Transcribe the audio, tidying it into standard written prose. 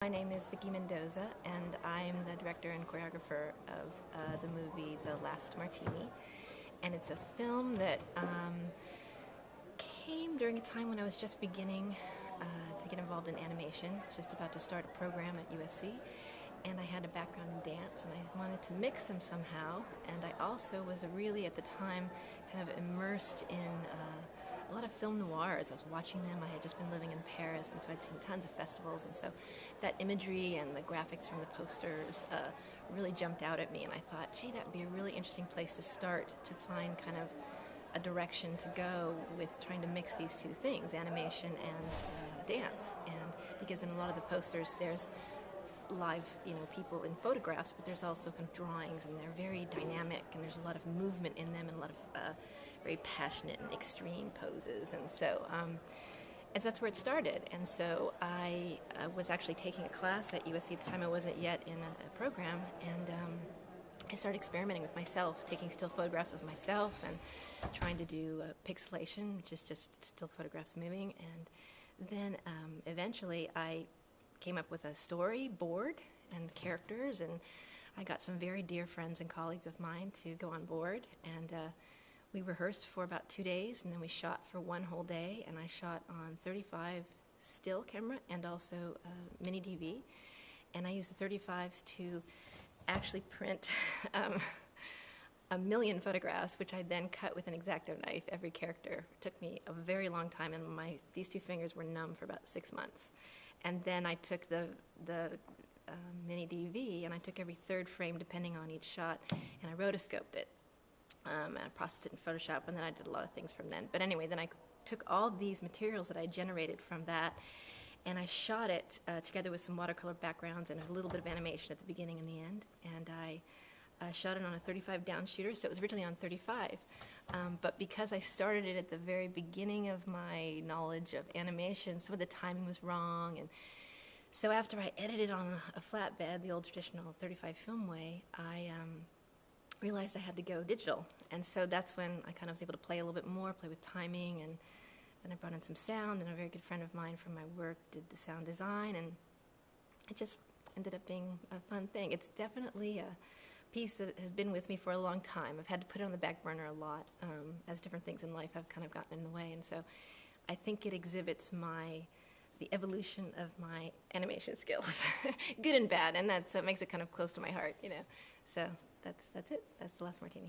My name is Vickie Mendoza, and I'm the director and choreographer of the movie The Last Martini. And it's a film that came during a time when I was just beginning to get involved in animation. I was just about to start a program at USC, and I had a background in dance, and I wanted to mix them somehow. And I also was really, at the time, kind of immersed in a lot of film noirs. I was watching them. I had just been living in Paris, and so I'd seen tons of festivals, and so that imagery and the graphics from the posters really jumped out at me, and I thought, gee, that would be a really interesting place to start to find kind of a direction to go with trying to mix these two things, animation and dance. And because in a lot of the posters there's live, people in photographs, but there's also kind of drawings, and they're very dynamic, and there's a lot of movement in them, and a lot of very passionate and extreme poses, and so that's where it started. And so I was actually taking a class at USC at the time. I wasn't yet in a program, and I started experimenting with myself, taking still photographs of myself and trying to do pixelation, which is just still photographs moving. And then eventually I came up with a storyboard and characters, and I got some very dear friends and colleagues of mine to go on board, and we rehearsed for about 2 days, and then we shot for one whole day, and I shot on 35 still camera and also mini DV, and I used the 35s to actually print a million photographs, which I then cut with an X-Acto knife, every character. It took me a very long time, and these two fingers were numb for about 6 months. And then I took the mini DV, and I took every third frame depending on each shot, and I rotoscoped it. And I processed it in Photoshop, and then I did a lot of things from then. But anyway, then I took all these materials that I generated from that, and I shot it together with some watercolor backgrounds and a little bit of animation at the beginning and the end. And I shot it on a 35 down shooter, so it was originally on 35. But because I started it at the very beginning of my knowledge of animation, some of the timing was wrong. And so after I edited on a flatbed, the old traditional 35 film way, I realized I had to go digital. And so that's when I kind of was able to play a little bit more, play with timing, and then I brought in some sound, and a very good friend of mine from my work did the sound design, and it just ended up being a fun thing. It's definitely a piece that has been with me for a long time. I've had to put it on the back burner a lot as different things in life have kind of gotten in the way, and so I think it exhibits the evolution of my animation skills, good and bad, and that makes it kind of close to my heart, So that's it. That's The Last Martini.